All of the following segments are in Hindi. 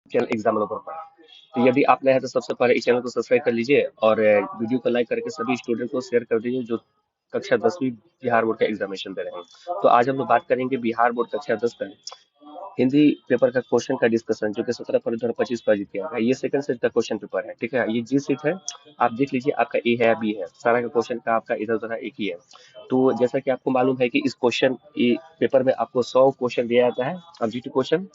चैनल एग्जाम पर। तो यदि आप नए हैं तो सबसे पहले इस चैनल को सब्सक्राइब कर लीजिए और वीडियो को लाइक करके सभी स्टूडेंट को शेयर कर दीजिए जो कक्षा 10वीं बिहार बोर्ड का एग्जामिनेशन दे रहे हैं। तो आज हम लोग बात करेंगे बिहार बोर्ड कक्षा 10 का हिंदी पेपर का क्वेश्चन का डिस्कशन, जो कि 17 फरवरी 2025 को आयोजित किया गया है। ये सेकंड सेट का क्वेश्चन पेपर है, ठीक है। ये जी सीट है, आप देख लीजिए आपका ए है या बी है, सारा का क्वेश्चन का आपका इधर उधर एक ही है। तो जैसा कि आपको मालूम है कि इस क्वेश्चन पेपर में आपको 100 क्वेश्चन दिया जाता है, ऑब्जेक्टिव क्वेश्चन।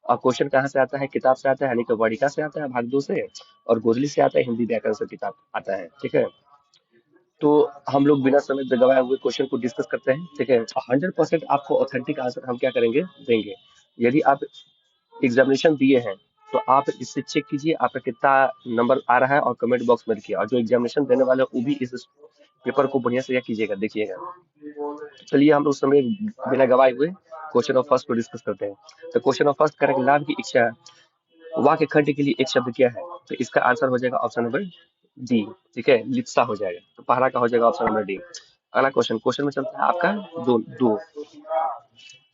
और क्वेश्चन कहाँ से आता है? किताब से आता है, यानी कि वाटिका से आता है भाग 2 से, और गोदली से आता है, हिंदी व्याकरण से किताब आता है, ठीक है। तो हम लोग बिना समय गवाए हुए क्वेश्चन को डिस्कस करते हैं, ठीक है। 100% आपको ऑथेंटिक आंसर हम क्या करेंगे, देंगे। यदि आप एग्जामिनेशन दिए हैं तो आप इससे चेक कीजिए आपका कितना नंबर आ रहा है और कमेंट बॉक्स में लिखिए। और जो एग्जामिनेशन देने वाले हैं, वो भी इस पेपर को बढ़िया से क्या कीजिएगा, देखिएगा। चलिए हम लोग समय बिना गवाए हुए क्वेश्चन ऑफ फर्स्ट को डिस्कस करते हैं। तो क्वेश्चन ऑफ फर्स्ट करेंगे, लाभ की इच्छा वाक्य खंड के लिए एक शब्द क्या है? तो इसका आंसर हो जाएगा ऑप्शन नंबर डी, ठीक है, लिप्सा हो जाएगा। तो पहला का हो जाएगा ऑप्शन नंबर डी। अगला क्वेश्चन, क्वेश्चन में चलता है आपका दो दो।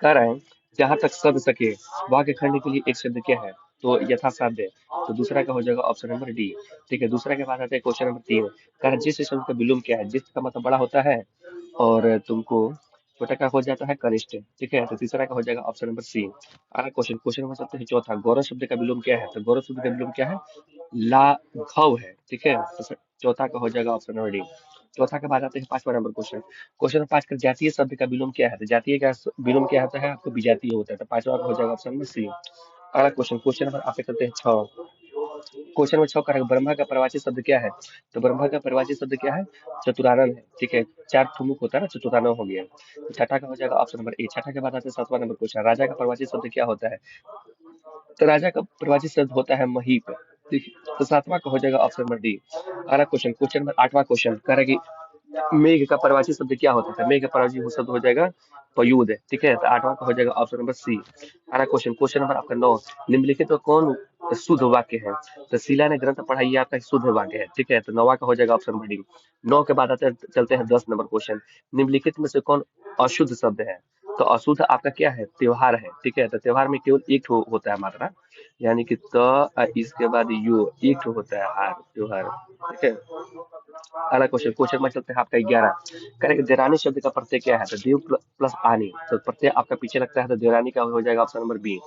कह रहे हैं जहां तक शब्द सके वाक्य खंड के लिए एक शब्द क्या है? तो यथासाध्य। तो दूसरा का हो जाएगा ऑप्शन नंबर डी, ठीक है। दूसरा के बाद आता है क्वेश्चन नंबर 3। कह रहा है जिस शब्द का विलोम क्या है? जिस का मतलब बड़ा होता है और तुमको छोटा का हो जाता है कनिष्ठ, ठीक है। तो तीसरा का हो जाएगा ऑप्शन नंबर सी। अगला क्वेश्चन, क्वेश्चन नंबर चलते हैं चौथा। गौरव शब्द का विलोम क्या है? तो गौरव शब्द का विलोम क्या है? लाघव है, ठीक है। तो चौथा का हो जाएगा ऑप्शन नंबर डी। चौथा के बाद आते हैं 5वां नंबर क्वेश्चन। क्वेश्चन नंबर 5 का जातीय शब्द का विलोम क्या है? तो जातीय का विलोम क्या होता है? आपको विजातीय होता है। तो 5वां का हो जाएगा ऑप्शन नंबर सी। अगला क्वेश्चन, क्वेश्चन नंबर आप करते हैं 6। क्वेश्चन नंबर 6 का ब्रह्मा का परिभाषी शब्द क्या है? तो ब्रह्मा का परिभाषी शब्द क्या है? चतुरानन है, ठीक है। 4 ठुमुक होता है ना, चतुरानन हो गया। तो छठा का हो जाएगा ऑप्शन नंबर ए। छठा के बाद आते हैं 7वां नंबर क्वेश्चन, राजा का परिभाषी शब्द क्या होता है? तो राजा का परिभाषी शब्द होता है महीप, ठीक है। तो 7वां का हो जाएगा ऑप्शन नंबर डी। अगला क्वेश्चन, क्वेश्चन नंबर 8वां क्वेश्चन कह रहा है कि मेघ का परिभाषी शब्द क्या होता है? मेघ का परिभाषी शब्द हो जाएगा पयुद, ठीक है। तो 8वां का हो जाएगा ऑप्शन नंबर सी। अगला क्वेश्चन, क्वेश्चन नंबर आपका 9। निम्नलिखित तो कौन शुद्ध वाक्य है? तो शीला ने ग्रंथ पढ़ा, ये आपका शुद्ध वाक्य है, ठीक है। तो 9वां का हो जाएगा ऑप्शन नंबर डी। 9 के बाद आते हैं, चलते हैं 10 नंबर क्वेश्चन। निम्नलिखित में से कौन अशुद्ध शब्द है? तो अशुद्ध आपका क्या है? त्योहार है, ठीक है। तो त्योहार में केवल एक ठो होता है मात्रा, यानी कि इसके बाद यू एक ठो होता है हार, त्योहार, ठीक है। अगला क्वेश्चन, क्वेश्चन में चलते हैं आपका 11। करेक्ट, देरानी शब्द का प्रत्यय क्या है? तो देव प्लस आनी। तो प्रत्यय आपका पीछे लगता है, तो देरानी का हो जाएगा ऑप्शन नंबर बी,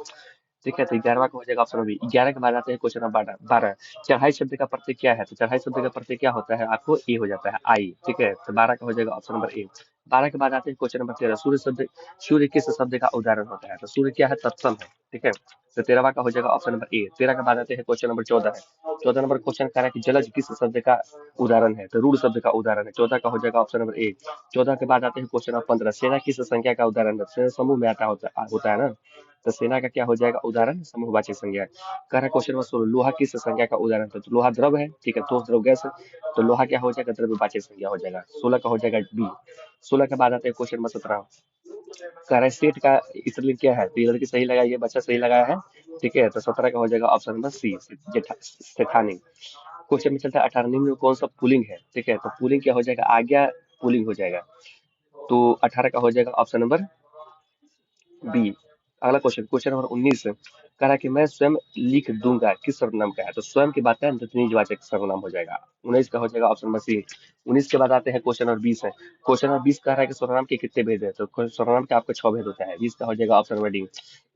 ठीक है। तो 11वां का हो जाएगा ऑप्शन नंबर बी। 11 के बाद आते हैं क्वेश्चन नंबर 12। चढ़ाई शब्द का प्रत्यय क्या है? तो चढ़ाई शब्द का प्रत्यय क्या होता है? आपको ए हो जाता है, आई, ठीक है। तो 12 का हो जाएगा ऑप्शन नंबर ए। 12 के बाद आते हैं क्वेश्चन नंबर 13। सूर्य शब्द, सूर्य किस शब्द का उदाहरण होता है? तो सूर्य क्या है? तत्सम है, ठीक है। तो 13वां का हो जाएगा ऑप्शन नंबर ए। 13 के बाद आते हैं क्वेश्चन नंबर 14 है। 14 नंबर क्वेश्चन कह रहा है कि जलज किस शब्द का उदाहरण है? तो रूढ़ शब्द का उदाहरण है। 14 का हो जाएगा ऑप्शन नंबर ए। 14 के बाद आते हैं क्वेश्चन नंबर 15। सेना किस संख्या का उदाहरण है? सेना समूह में आता होता है ना। तो सेना का क्या हो जाएगा उदाहरण? समूहवाची संज्ञा। कह रहा है क्वेश्चन नंबर 16। लोहा किस संज्ञा का उदाहरण है? तो लोहा द्रव है, ठीक है। ठोस द्रव गैस है, तो लोहा क्या हो जाएगा? द्रव्यवाची संज्ञा हो जाएगा। 16 का हो जाएगा बी। 16 के बाद आते हैं क्वेश्चन नंबर 17। कह रहा है सेठ का स्त्रीलिंग क्या है? तो ये लड़की सही लगाई है, बच्चा सही लगाया है, ठीक है। तो 17 का हो जाएगा ऑप्शन नंबर सी, सेठानी। क्वेश्चन में चलता है 18। निम्न में कौन सा पुलिंग है? ठीक है, तो पुलिंग क्या हो जाएगा? आज्ञा पुलिंग हो जाएगा। तो 18 का हो जाएगा ऑप्शन नंबर बी। अगला क्वेश्चन, क्वेश्चन नंबर 19 कह रहा है कि मैं स्वयं लिख दूंगा किस सर्वनाम का है? तो स्वयं की बात है तो निजवाचक सर्वनाम हो जाएगा। 19 का हो जाएगा ऑप्शन नंबर सी। 19 के बाद आते हैं क्वेश्चन नंबर 20 है। क्वेश्चन नंबर 20 कह रहा है कि सर्वनाम के कितने भेद है? तो सर्वनाम के आपको 6 भेद होता है। 20 का हो जाएगा ऑप्शन नंबर डी।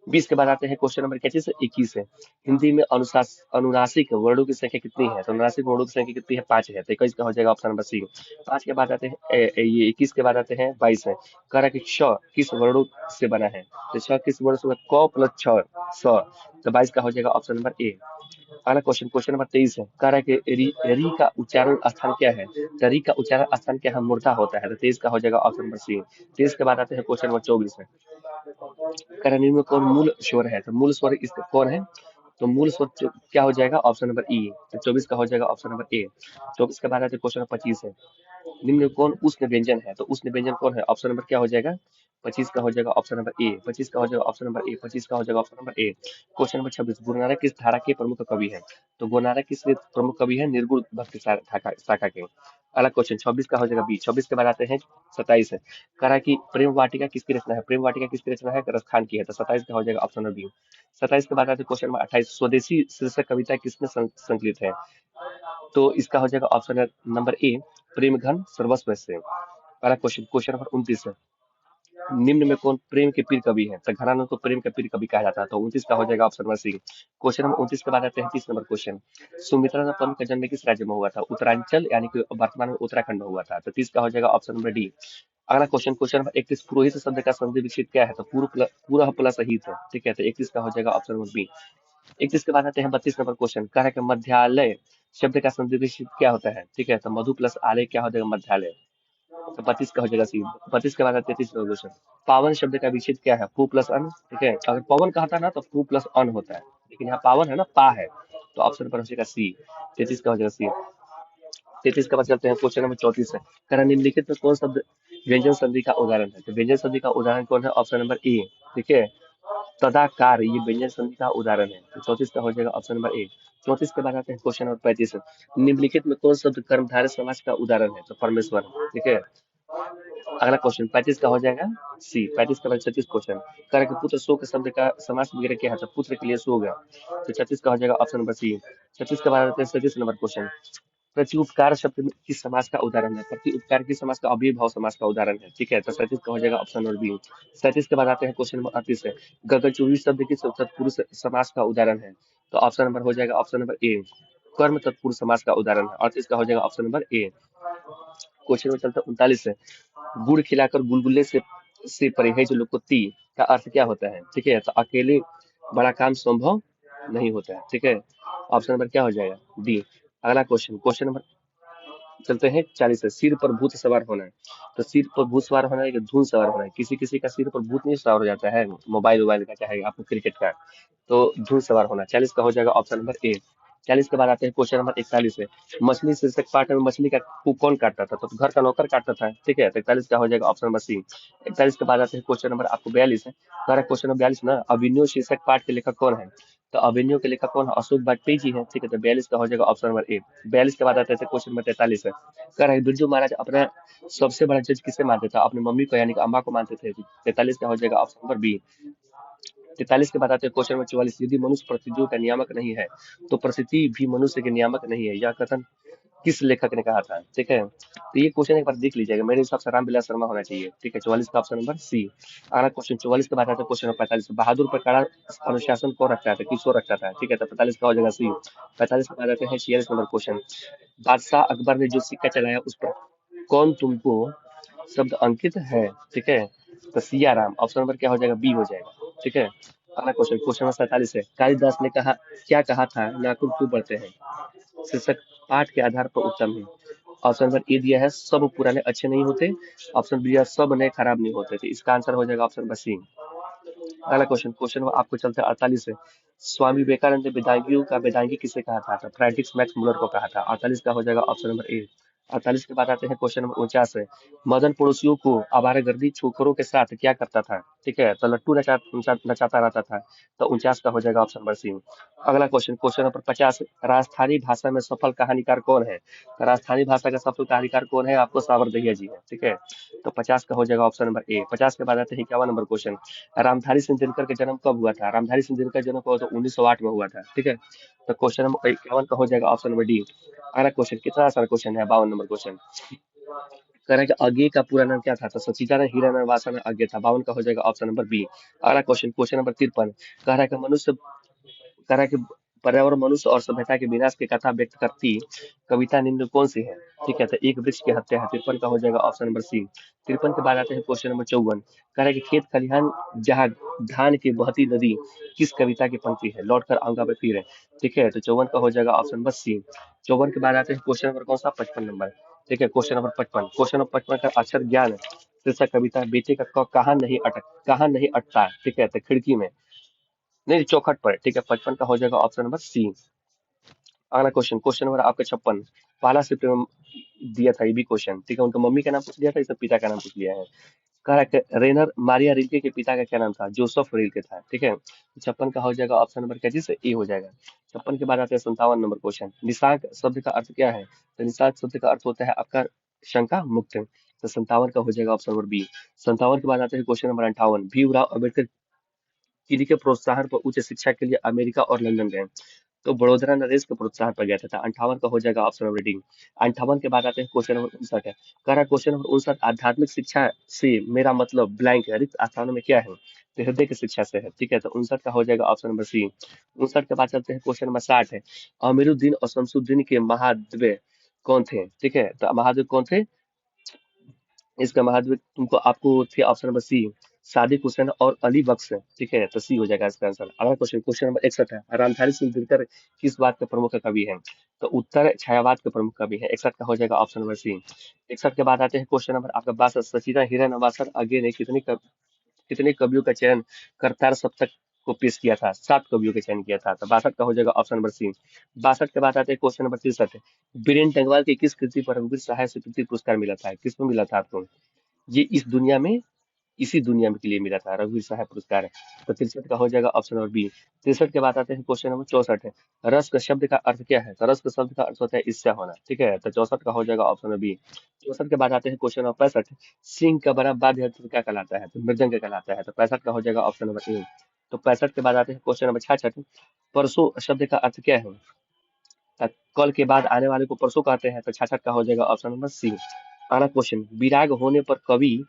20 के बाद आते हैं क्वेश्चन नंबर 21 है। हिंदी में अनुनासिक वर्णों की संख्या कितनी है? तो अनुनासिक वर्णों की संख्या कितनी है? 5 है। तो 21 का हो जाएगा ऑप्शन नंबर सी। 5 के बाद आते हैं ये 21 के बाद आते हैं 22 है। कह रहा है कि श किस वर्णों से बना है? तो श किस वर्ण से? क प्लस छ, स। तो 22 का हो जाएगा ऑप्शन नंबर ए। अगला क्वेश्चन, क्वेश्चन नंबर 23 है। कह रहा है कि री का उच्चारण स्थान क्या है? तो री का उच्चारण स्थान क्या है? मूर्धा होता है। तो 23 का हो जाएगा ऑप्शन नंबर सी। 23 के बाद आते हैं क्वेश्चन नंबर 24 है। कह रहा है निम्न में कौन मूल स्वर है? तो मूल स्वर इसका कौन है? तो मूल स्वर क्या हो जाएगा? ऑप्शन नंबर ई। तो 24 का हो जाएगा ऑप्शन नंबर ए। 24 के बाद आते हैं क्वेश्चन नंबर 25 है। निम्न में कौन उष्ण व्यंजन है? तो उष्ण व्यंजन कौन है? ऑप्शन नंबर क्या हो जाएगा? 25 का हो जाएगा ऑप्शन नंबर ए। 25 का हो जाएगा ऑप्शन नंबर ए। 25 का हो जाएगा option number A. Question number 26, Guru Nanak किस धारा के प्रमुख कवि हैं? तो गुरु नानक किस प्रमुख कवि है? निर्गुण भक्ति शाखा के। अगला क्वेश्चन 26 का हो जाएगा बी। 26 के बाद आते हैं 27 है। कह रहा है कि प्रेम वाटिका किसकी रचना है? प्रेम वाटिका किसकी रचना है? रस खान की है। तो 27 का हो जाएगा ऑप्शन नंबर बी। 27 के बाद आते हैं क्वेश्चन नंबर 28, स्वदेशी शीर्षक कविता किसमें संकलित है? तो इसका हो जाएगा ऑप्शन नंबर ए, प्रेम घन सर्वस्व से। अगला क्वेश्चन, क्वेश्चन नंबर 29 है, निम्न में कौन प्रेम के पीर कवि है? तो घराना को प्रेम के पीर कवि कहा जाता है। तो 29 का हो जाएगा option number C. Question number 29 के बाद आते हैं 30 नंबर क्वेश्चन, सुमित्रा पंत का जन्म किस राज्य में हुआ था? उत्तरांचल यानी कि वर्तमान में उत्तराखंड में हुआ था। तो 30 का हो जाएगा ऑप्शन नंबर डी। अगला क्वेश्चन, क्वेश्चन नंबर 31, पुरोहित शब्द का संधि विच्छेद क्या है? तो पूरा प्लस हित है। ठीक है, तो 31 का हो जाएगा ऑप्शन नंबर बी। 31 के बाद आते हैं 32 नंबर क्वेश्चन, कह रहा है कि मध्यालय शब्द का संधि विच्छेद क्या होता है? ठीक है, तो मधु प्लस आलय क्या हो जाएगा? मध्यालय। तो 32 का हो जाएगा सी। 32 के बाद 33 क्वेश्चन, पावन शब्द का विच्छेद क्या है? पू प्लस अन। ठीक है, अगर पवन कहता ना तो पू प्लस अन होता है, लेकिन यहाँ पावन है ना, पा है, तो ऑप्शन पर हो जाएगा सी। 33 का हो जाएगा सी। 33 के बाद चलते हैं क्वेश्चन नंबर 34 है, कह निम्नलिखित में कौन शब्द व्यंजन संधि का उदाहरण है? तो व्यंजन संधि का उदाहरण कौन है? Option number A. ठीक है, तदाकार ये व्यंजन संधि का उदाहरण है। तो 34 का हो जाएगा ऑप्शन नंबर ए। 34 के बाद आते हैं क्वेश्चन नंबर 35, निम्नलिखित में कौन शब्द कर्मधारय समास का उदाहरण है? तो परमेश्वर। ठीक है, अगला क्वेश्चन 35 का हो जाएगा सी। 35 का बाद 36 क्वेश्चन, कर के पुत्र शोक शब्द का समास वगैरह क्या है? तो पुत्र के लिए सो गया। तो 36 का हो जाएगा ऑप्शन नंबर सी। 36 के बाद आते हैं 37 नंबर क्वेश्चन, प्रति उपकार शब्द किस समास का उदाहरण है? प्रति उपकार किस समास का? अव्ययभाव समास का उदाहरण है। ठीक है, तो 37 का हो जाएगा ऑप्शन नंबर बी। 37 के बाद आते हैं क्वेश्चन नंबर 38 है, गगनचुंबी शब्द किस तत्पुरुष समास का उदाहरण है? तो ऑप्शन नंबर हो जाएगा ऑप्शन नंबर ए, कर्म तत्पुरुष समास का उदाहरण है। 38 का हो जाएगा ऑप्शन नंबर ए। क्वेश्चन में चलता है 39 है, गुड़ खिलाकर गुलगुले से परहेज लुकोती का अर्थ क्या होता है? ठीक है, तो अकेले बड़ा काम संभव नहीं होता है। ठीक है, ऑप्शन नंबर क्या हो जाएगा? डी। अगला क्वेश्चन, क्वेश्चन नंबर चलते हैं 40 है, सिर पर भूत सवार होना है। तो सिर पर भूत सवार होना है कि धूल सवार होना है? किसी किसी का सिर पर भूत नहीं सवार हो जाता है, मोबाइल वोबाइल का चाहे आपको क्रिकेट का, तो धूल सवार होना। 40 का हो जाएगा ऑप्शन नंबर ए। 40 के बाद आते हैं क्वेश्चन नंबर 41 है, मछली शीर्षक पाठ में मछली का कौन काटता था? तो घर का नौकर काटता था। ठीक है, तो 41 का हो जाएगा ऑप्शन नंबर सी। 41 के बाद आते हैं क्वेश्चन नंबर आपको 42 है, सारा क्वेश्चन नंबर 42 ना, अभिनव शीर्षक पाठ के लेखक कौन है? तो अभिनव के लेखक कौन है? अशोक वाजपेयी जी है। ठीक है, तो 42 का हो जाएगा ऑप्शन नंबर ए। 42 के बाद आते हैं क्वेश्चन नंबर 43 है, कह रहा है बिरजू महाराज अपना सबसे बड़ा जज किसे मानते थे? अपनी मम्मी को यानी कि अम्मा को मानते थे। 43 का हो जाएगा ऑप्शन नंबर बी। 43 के बाद आते हैं क्वेश्चन नंबर 44, यदि मनुष्य परिस्थितियों का नियामक नहीं है तो परिस्थिति भी मनुष्य के नियामक नहीं है, यह कथन किस लेखक ने कहा था? ठीक है, तो ये क्वेश्चन एक बार देख लीजिएगा, मेरे हिसाब से रामविलास शर्मा होना चाहिए। ठीक है, 44 का ऑप्शन नंबर सी। अगला क्वेश्चन 44 के बाद आता है क्वेश्चन नंबर 45, बहादुर पर कड़ा अनुशासन कौन रखता था? किसको रखता था? ठीक है, तो 45 का हो जाएगा सी। 45 के बाद आते हैं 46 नंबर क्वेश्चन, बादशाह अकबर ने जो सिक्का चलाया उस पर कौन तुमको शब्द अंकित है? ठीक है, तो सिया राम। ऑप्शन नंबर क्या हो जाएगा? बी हो जाएगा। ठीक है, अगला क्वेश्चन, क्वेश्चन नंबर 47 है, कालिदास ने कहा क्या कहा था? नाखून क्यों बढ़ते हैं? शीर्षक पाठ के आधार पर उत्तम है। ऑप्शन नंबर ए दिया है, सब पुराने अच्छे नहीं होते। ऑप्शन बी दिया सब नए खराब नहीं होते थे। इसका आंसर हो जाएगा ऑप्शन नंबर सी। अगला क्वेश्चन, क्वेश्चन आपको चलते हैं 48 से, स्वामी विवेकानंद ने वेदांगियों का वेदांगी किसे कहा था? तो फ्रेडरिक मैक्स मुलर को कहा था। 48 का हो जाएगा ऑप्शन नंबर ए। 48 के बाद आते हैं क्वेश्चन नंबर 49 है, मदन पड़ोसियों को आवारागर्दी छोकरों के साथ क्या करता था? ठीक है, तो लट्टू नचाता रहता था। तो 49 का हो जाएगा ऑप्शन नंबर सी। अगला क्वेश्चन, क्वेश्चन नंबर 50, राजस्थानी भाषा में सफल कहानीकार कौन है? तो राजस्थानी भाषा का सफल कहानीकार कौन है? आपको सावर दहिया जी है। ठीक है, तो 50 का हो जाएगा ऑप्शन नंबर ए। 50 के बाद आते हैं 51 नंबर क्वेश्चन, रामधारी सिंह दिनकर का जन्म कब हुआ था? रामधारी सिंह दिनकर जन्म कब हुआ था? 1908 में हुआ था। ठीक है, तो क्वेश्चन नंबर 51 का हो जाएगा ऑप्शन नंबर डी। अगला क्वेश्चन, कितना सारा क्वेश्चन है? 52 नंबर क्वेश्चन, कह रहा है कि अज्ञे का पूरा नाम क्या था? तो सच्चिदानंद हीरानंद वासना अज्ञे था। 52 का हो जाएगा ऑप्शन नंबर बी। अगला क्वेश्चन, क्वेश्चन नंबर 53, कह रहा है कि मनुष्य, कह रहा है कि पर्यावरण मनुष्य और सभ्यता के विनाश की कथा व्यक्त करती कविता निम्न कौन सी है? ठीक है, तो एक वृक्ष की हत्या है। 53 का हो जाएगा ऑप्शन नंबर सी। 53 के बाद आते हैं क्वेश्चन नंबर 54, कह रहा है कि खेत खलिहान जहाँ धान की बहती नदी किस कविता की पंक्ति है? लौट कर आऊंगा मैं फिर है। ठीक है, तो 54 का हो जाएगा ऑप्शन नंबर सी। 54 के बाद आते हैं क्वेश्चन नंबर कौन सा? 55 नंबर। ठीक है, क्वेश्चन नंबर 55, क्वेश्चन नंबर 55 का अक्षर ज्ञान शीर्षक कविता, बेटे का कहाँ नहीं अटता? ठीक है, तो खिड़की में नहीं, चौखट पर। ठीक है, 55 का हो जाएगा ऑप्शन नंबर सी। अगला क्वेश्चन, क्वेश्चन नंबर आपका 56। पहला शिफ्ट में दिया था ये भी क्वेश्चन, ठीक है, उनका मम्मी का नाम पूछ लिया था, इसका पिता का नाम पूछ लिया है। करेक्ट। रेनर मारिया रिल्के के पिता का क्या नाम था? जोसेफ रिल्के था, ठीक है। 56 का हो जाएगा ऑप्शन नंबर क्या, जिससे ए हो जाएगा। 56 के बाद आते हैं 57 नंबर क्वेश्चन। निशांक शब्द का अर्थ क्या है? तो निशांक शब्द का अर्थ होता है आपका शंका मुक्त। तो 57 का हो जाएगा ऑप्शन नंबर बी। 57 के बाद आते हैं क्वेश्चन नंबर 58। भीमराव अम्बेडकर किन्हीं के प्रोत्साहन पर उच्च शिक्षा के लिए अमेरिका और लंदन गए? तो बड़ोदरा नरेश के प्रोत्साहन पर गया था। 58 का हो जाएगा ऑप्शन नंबर डी। 58 के बाद आते हैं क्वेश्चन नंबर 59 है। कह रहा क्वेश्चन नंबर 59, आध्यात्मिक शिक्षा से मेरा मतलब ब्लैंक है, रिक्त स्थानों में क्या है? तो हृदय की शिक्षा से है, ठीक है। तो 59 का हो जाएगा ऑप्शन नंबर सी। 59 के बाद चलते हैं क्वेश्चन नंबर 60 है। अमीरुद्दीन और शमसुद्दीन के महाद्वे कौन थे? ठीक है, तो महाद्वे कौन थे? इसका महाद्वीप तुमको आपको थे option number C, Sadiq Hussain और अली बख्श, ठीक है, तो सी हो जाएगा इसका आंसर। अगला क्वेश्चन, क्वेश्चन नंबर 61 है। रामधारी सिंह दिनकर किस बात के प्रमुख कवि हैं? तो उत्तर छायावाद के प्रमुख कवि है। 61 का हो जाएगा ऑप्शन नंबर सी। 61 के बाद आते हैं क्वेश्चन नंबर आपका 62। सचिदा हिरन अवासर अगे ने कितने कवियों का चयन करतार सप्तक को पेश किया था? 7 कवियों का चयन किया था। तो 62 का हो जाएगा ऑप्शन नंबर सी। 62 के बाद आते हैं क्वेश्चन नंबर 63। बीरेन टंगवाल की किस कृति पर रघुवीर सहाय स्वीकृति पुरस्कार मिला था? किसमें मिला था आपको? ये इस दुनिया में, इसी दुनिया में के लिए मिला था, रघुवीर सहाय पुरस्कार है। तो 63 का हो जाएगा ऑप्शन नंबर बी। 63 के बाद आते हैं क्वेश्चन नंबर 64 है। रस का शब्द का अर्थ क्या है? तो रस का शब्द का अर्थ होता है ईर्ष्या होना, ठीक है। तो 64 का हो जाएगा ऑप्शन नंबर बी। 64 के बाद आते हैं क्वेश्चन नंबर 65। सिंह का बड़ा वाद्य यंत्र क्या कहलाता है? तो मृदंग कहलाता है। तो 65 का हो जाएगा ऑप्शन नंबर ए। तो 65 के बाद आते हैं क्वेश्चन नंबर 66। परसों शब्द का अर्थ क्या है? कल के बाद आने वाले को परसों कहते हैं। तो 66 का हो जाएगा ऑप्शन नंबर सी। अगला क्वेश्चन, विराग होने पर कवि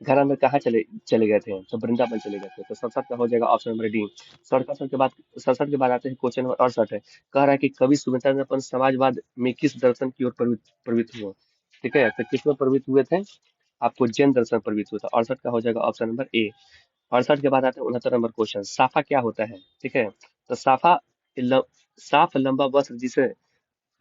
घर में कहाँ चले चले गए थे? तो वृंदावन चले गए थे। तो 67 का हो जाएगा ऑप्शन नंबर डी। 67 के बाद आते हैं क्वेश्चन नंबर 68 है। कह रहा है कि कवि सुमित्रा अपन समाजवाद में किस दर्शन की ओर प्रवृत्त हुए? ठीक है, तो किस में प्रवृत्त हुए थे? आपको जैन दर्शन प्रवृत्त हुआ था। 68 का हो जाएगा ऑप्शन नंबर ए। 68 के बाद आते हैं 69 नंबर क्वेश्चन। साफा क्या होता है? ठीक है, तो साफा ल, साफ लंबा वस्त्र जिसे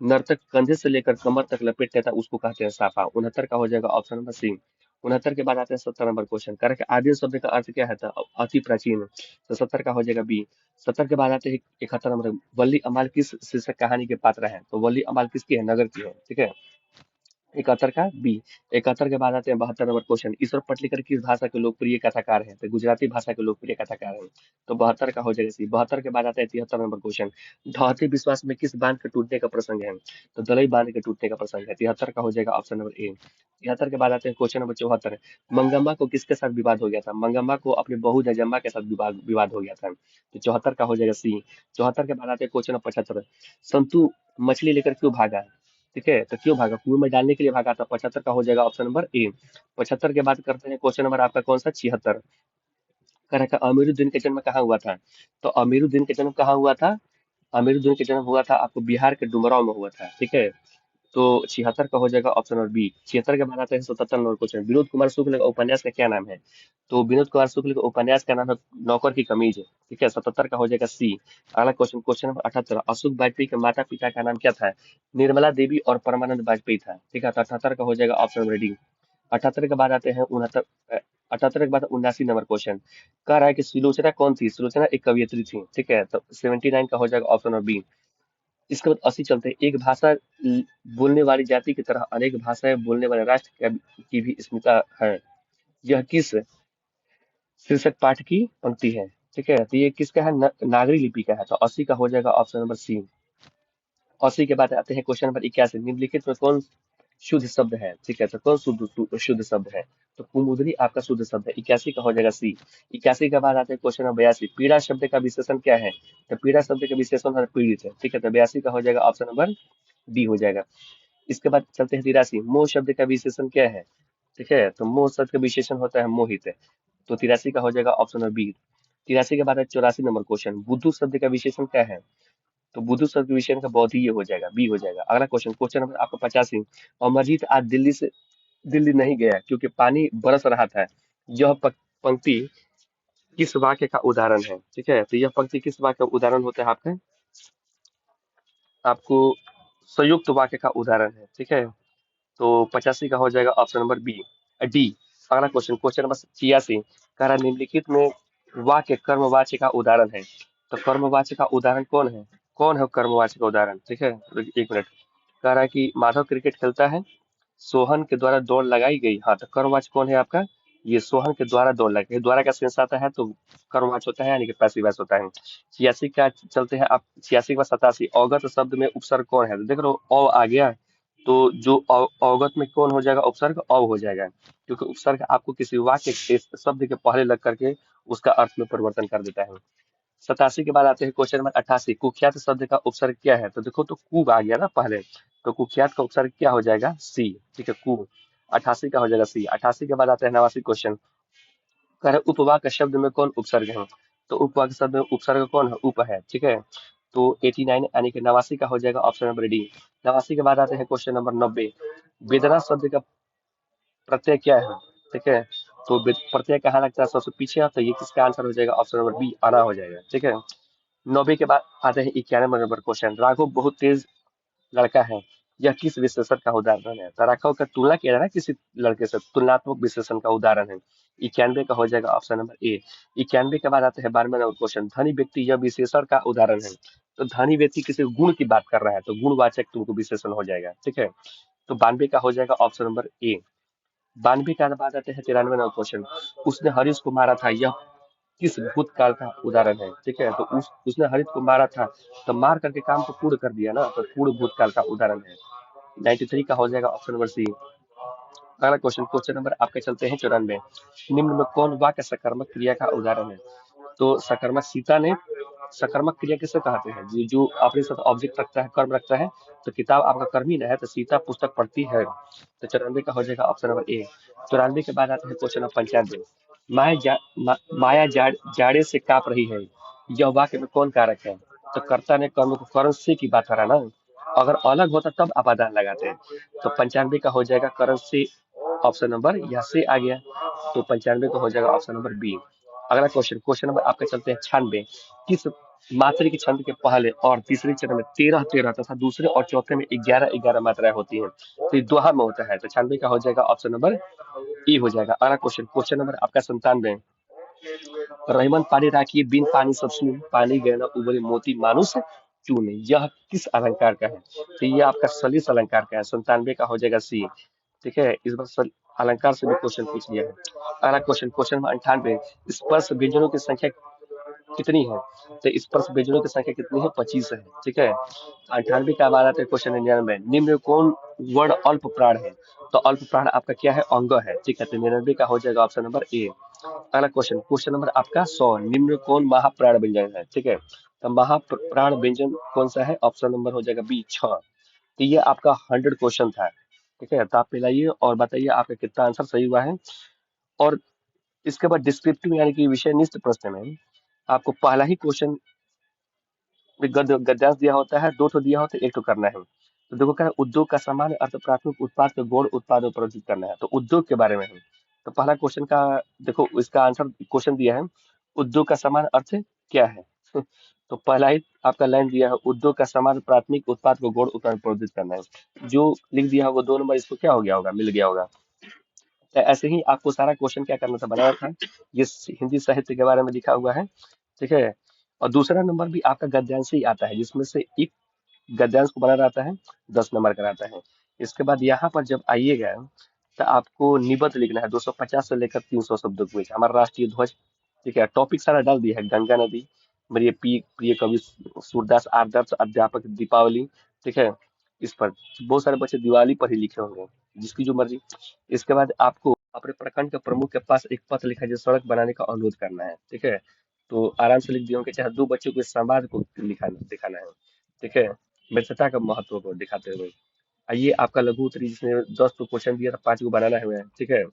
नर्तक कंधे से लेकर कमर तक लपेट लेता है, उसको कहते हैं साफा। 69 का हो जाएगा ऑप्शन नंबर सी। 69 के बाद आते हैं 70 नंबर क्वेश्चन। करेक्ट, आदिम शब्द का अर्थ क्या है? तो अति प्राचीन। तो 70 का हो जाएगा बी। 70 के बाद आते हैं 71 नंबर, वल्ली अमाल किस शीर्षक कहानी के पात्र है? तो वल्ली अमाल किसकी है? नगर की है, ठीक है। 71 का बी। 71 के बाद आते हैं 72 नंबर क्वेश्चन। ईश्वर पटलेकर किस भाषा के लोकप्रिय कथाकार हैं? तो गुजराती भाषा के लोकप्रिय कथाकार हैं। तो 72 का हो जाएगा सी। 72 के बाद आता है 73 नंबर क्वेश्चन। ढाती विश्वास में किस बांध के टूटने का प्रसंग है? तो दलई बांध के टूटने का प्रसंग है। 73 का हो जाएगा ऑप्शन नंबर ए। 73 के बाद आते हैं क्वेश्चन नंबर 74। मंगम्मा को किसके साथ विवाद हो गया था? मंगम्मा को अपनी बहू जजम्मा के साथ विवाद हो गया था। तो 74 का हो जाएगा सी। 74 के बाद आते हैं क्वेश्चन नंबर 75। संतु मछली लेकर क्यों भागा? ठीक है, तो क्यों भागा? कुएं में डालने के लिए भागा था। 75 का हो जाएगा ऑप्शन नंबर ए। 75 के बाद करते हैं क्वेश्चन नंबर आपका कौन सा, 76। कह रखा अमीरुद्दीन का जन्म कहाँ हुआ था? तो अमीरुद्दीन का जन्म कहाँ हुआ था? अमीरुद्दीन का जन्म हुआ था आपको बिहार के डुमराव में हुआ था, ठीक है। तो 76 का हो जाएगा ऑप्शन नंबर बी। 76 के बाद आता है 77 नंबर क्वेश्चन। विनोद कुमार शुक्ल का उपन्यास का क्या नाम है? तो विनोद कुमार शुक्ल के उपन्यास का नाम है नौकर की कमीज, ठीक है। 77 का हो जाएगा सी। अगला question, question number 78। Ashok Vajpayee के माता पिता का नाम क्या था? निर्मला देवी और परमानंद वाजपेयी था, ठीक है। तो 78 का हो जाएगा ऑप्शन नंबर डी। 78 के बाद आते हैं 69। 78 के बाद 79 नंबर क्वेश्चन। कह रहा है कि सुलोचना कौन थी? सुलोचना एक कवियत्री थी, ठीक है। तो 79 का हो जाएगा ऑप्शन नंबर बी। इसके बाद 80 चलते हैं। एक भाषा बोलने वाली जाति की तरह अनेक भाषाएं बोलने वाले राष्ट्र की भी अस्मिता है। यह किस शीर्षक पाठ की पंक्ति है? ठीक है, तो ये किसका है? नागरी लिपि का है। तो 80 का हो जाएगा ऑप्शन नंबर सी। 80 के बाद आते हैं क्वेश्चन नंबर 81। निम्नलिखित में कौन शुद्ध शब्द है? ठीक है, तो कौन शुद्ध शुद्ध शब्द है? तो कुमुदनी आपका शुद्ध शब्द है। 81 का हो जाएगा सी। 81 के बाद आते हैं क्वेश्चन नंबर 82। पीड़ा शब्द का विशेषण क्या है? तो पीड़ा शब्द का विशेषण है पीड़ित है, ठीक है। तो 82 का हो जाएगा ऑप्शन नंबर डी हो जाएगा। इसके बाद चलते हैं 83। मोह शब्द का विशेषण क्या है? ठीक है, तो मोह शब्द का विशेषण होता है मोहित। तो 83 का हो जाएगा ऑप्शन नंबर बी। 83 के बाद है 84 नंबर क्वेश्चन। बुद्धू शब्द का विशेषण क्या है? तो बुद्धू शब्द का विशेषण का बौद्ध ये हो जाएगा, बी हो जाएगा। अगला क्वेश्चन, क्वेश्चन नंबर आपका 85। अमरजीत आज दिल्ली नहीं गया क्योंकि पानी बरस रहा था। यह पंक्ति किस वाक्य का उदाहरण है? ठीक है, तो यह पंक्ति किस वाक्य का उदाहरण होता है आपका? आपको संयुक्त वाक्य का उदाहरण है, ठीक है। तो 85 का हो जाएगा ऑप्शन नंबर बी, डी। अगला क्वेश्चन, क्वेश्चन नंबर 86। कह रहा है निम्नलिखित में वाक्य कर्मवाच्य का उदाहरण है। तो कर्मवाच्य का उदाहरण कौन है? कौन है कर्मवाची का उदाहरण? ठीक है, तो एक मिनट। कह रहा है कि माधव क्रिकेट खेलता है, सोहन के द्वारा दौड़ लगाई गई। हाँ, तो कर्मवाची कौन है आपका? ये सोहन के द्वारा दौड़ लगाई गई। द्वारा का सेंस आता है तो कर्मवाची होता है, यानी कि पैसिव वॉइस होता है। 86 का चलते हैं आप। 86 के बाद 87, अवगत शब्द में उपसर्ग कौन है? तो देख लो अव आ गया, तो जो अवगत में कौन हो जाएगा? उपसर्ग अव हो जाएगा, क्योंकि उपसर्ग आपको किसी वाक्य के शब्द के पहले लग करके उसका अर्थ में परिवर्तन कर देता है। 87 के बाद आते हैं क्वेश्चन नंबर 88। कुख्यात शब्द का उपसर्ग क्या है? तो देखो, तो कु आ गया ना पहले, तो कुख्यात का उपसर्ग क्या हो जाएगा? सी। ठीक है, कु। 88 का हो जाएगा सी। 88 के बाद आता है 89 क्वेश्चन। कह रहे उपवाक शब्द में कौन उपसर्ग है? तो उपवाक शब्द में उपसर्ग कौन है? उप है। ठीक है, तो 89 यानी कि 89 का हो जाएगा ऑप्शन नंबर डी। 89 के बाद आते हैं क्वेश्चन नंबर 90। वेदना शब्द का प्रत्यय क्या है? ठीक है, तो प्रत्यय कहाँ लगता है? सबसे पीछे। तो ये किसका आंसर हो जाएगा? ऑप्शन नंबर बी, आना हो जाएगा। ठीक है, 90 के बाद आते हैं 91 नंबर क्वेश्चन। राघव बहुत तेज लड़का है, यह किस विशेषण का उदाहरण है? तो राघव का तुलना किया जा रहा है किसी लड़के से, तुलनात्मक विशेषण का उदाहरण है। 91 का हो जाएगा ऑप्शन नंबर ए। 91 के बाद आते हैं 92 नंबर क्वेश्चन। धनी व्यक्ति यह विशेषण का उदाहरण है। तो धनी व्यक्ति किसी गुण की बात कर रहा है, तो गुणवाचक तुमको विशेषण हो जाएगा। ठीक है, तो 92 का हो जाएगा ऑप्शन नंबर ए। 92 के बाद आते हैं 93 नंबर क्वेश्चन। उसने हरीश को मारा था, यह किस भूतकाल का उदाहरण है? ठीक है, तो उसने हरित को मारा था, तो मार करके काम को पूर्ण कर दिया ना, तो पूर्ण भूतकाल का उदाहरण है। 93 का हो जाएगा ऑप्शन नंबर सी। अगला क्वेश्चन, क्वेश्चन नंबर आपके चलते हैं 94। निम्न में कौन वाक्य सकर्मक क्रिया का उदाहरण है? तो सकर्मक सीता ने, सकर्मक क्रिया किसे कहते हैं? जो अपने साथ ऑब्जेक्ट रखता है, कर्म रखता है। तो किताब आपका कर्म ही ना है, तो सीता पुस्तक पढ़ती है। तो 94 का हो जाएगा ऑप्शन नंबर ए। 94 के बाद आता है क्वेश्चन नंबर 95। माया जाड़े से कांप रही है, यह वाक्य में कौन कारक है? तो कर्ता ने कर्म को करण से की बात करा ना, अगर अलग होता तब अपादान लगाते। तो 95 का हो जाएगा करण से, ऑप्शन नंबर यहाँ से आ गया, तो 95 का हो जाएगा ऑप्शन नंबर बी। अगला क्वेश्चन, क्वेश्चन नंबर आपके चलते हैं 96। किस मात्रिक छंद के पहले और तीसरे चरण में 13-13 तथा दूसरे और चौथे में 11-11 मात्राएं होती हैं? तो ये दोहा में होता है, तो 96 का हो जाएगा ऑप्शन नंबर ई हो जाएगा। अगला क्वेश्चन, क्वेश्चन नंबर आपका 97। रहीमन पानी राखी बिन पानी सब सून, पानी गहना उबले मोती मानुष चूने, यह किस अलंकार का है? तो ये आपका सलिस अलंकार का है। 97 का हो जाएगा सी। ठीक है, इस बार अलंकार से भी क्वेश्चन पूछ लिया है। अगला क्वेश्चन, क्वेश्चन नंबर 98। स्पर्श व्यंजनों की संख्या कितनी है? तो स्पर्श व्यंजनों की संख्या कितनी है? 25 है। ठीक है, 98 का बाद आता है क्वेश्चन 99। निम्न में कौन वर्ण अल्प प्राण है? तो अल्प प्राण आपका क्या है? अंग है। ठीक है, तो 99 का हो जाएगा ऑप्शन नंबर ए। अगला क्वेश्चन, क्वेश्चन नंबर आपका 100। निम्न में कौन महाप्राण व्यंजन है? ठीक है, तो महाप्राण व्यंजन कौन सा है? ऑप्शन नंबर हो जाएगा बी, 6। तो ये आपका 100 क्वेश्चन था। ठीक है, तो आप मिलाइए और बताइए आपका कितना आंसर सही हुआ है। और इसके बाद डिस्क्रिप्टिव यानी कि विषयनिष्ठ प्रश्न में आपको पहला ही क्वेश्चन में गद्यांश दिया होता है, 2 ठो दिया होता है, 1 ठो करना है। तो देखो क्या है, उद्योग का सामान्य अर्थ प्राथमिक उत्पाद के गौण उत्पाद में परिवर्तित करना है, तो उद्योग के बारे में है। तो पहला क्वेश्चन का देखो, इसका आंसर क्वेश्चन दिया है, उद्योग का समान अर्थ क्या है? तो पहला ही आपका लाइन दिया है, उद्योग का समान प्राथमिक उत्पाद को गौण उत्पाद में परिवर्तित करना है। जो लिख दिया होगा 2 नंबर, इसको क्या हो गया होगा? मिल गया होगा। तो ऐसे ही आपको सारा क्वेश्चन क्या करना था? बनाना था। ये हिंदी साहित्य के बारे में लिखा हुआ है। ठीक है, और दूसरा नंबर भी आपका गद्यांश ही आता है, जिसमें से एक गद्यांश को बनाना आता है, 10 नंबर का आता है। इसके बाद यहाँ पर जब आइएगा, तो आपको निबंध लिखना है 250 से लेकर 300 शब्दों के बीच, हमारा राष्ट्रीय ध्वज। ठीक है, टॉपिक सारा डाल दिया है, गंगा नदी, मेरे प्रिय प्रिय कवि सूरदास, आदर्श अध्यापक, दीपावली। ठीक है, इस पर बहुत सारे बच्चे दिवाली पर ही लिखे होंगे, जिसकी जो मर्जी। इसके बाद आपको अपने प्रखंड के प्रमुख के पास एक पत्र लिखा है, जो सड़क बनाने का अनुरोध करना है। ठीक है, तो आराम से लिख दिए होंगे, चाहे 2 बच्चों को इस संवाद को लिखाना दिखाना है। ठीक है, मित्रता का महत्व को दिखाते हुए। ये आपका लघु उत्तरीय, जिसने 10 को क्वेश्चन दिया था, 5 को बनाना है हमें। ठीक है,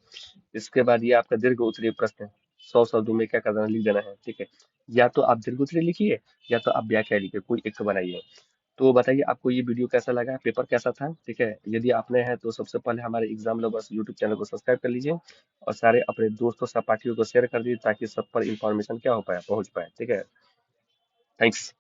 इसके बाद ये आपका दीर्घ उत्तरीय प्रश्न है, 100 शब्दों में क्या करना है? लिख देना है। ठीक है, या तो आप दीर्घ उत्तरीय लिखिए, या तो आप व्याख्या लिखिए, कोई एक तो बनाइए। तो बताइए आपको ये वीडियो कैसा लगा, पेपर कैसा था? ठीक है, यदि आपने है तो सबसे पहले हमारे एग्जाम लवर्स यूट्यूब चैनल को सब्सक्राइब कर लीजिए, और सारे अपने दोस्तों सहपाठियों को शेयर कर दीजिए, ताकि सब पर इंफॉर्मेशन क्या हो पाए, पहुंच पाए। ठीक है, थैंक्स।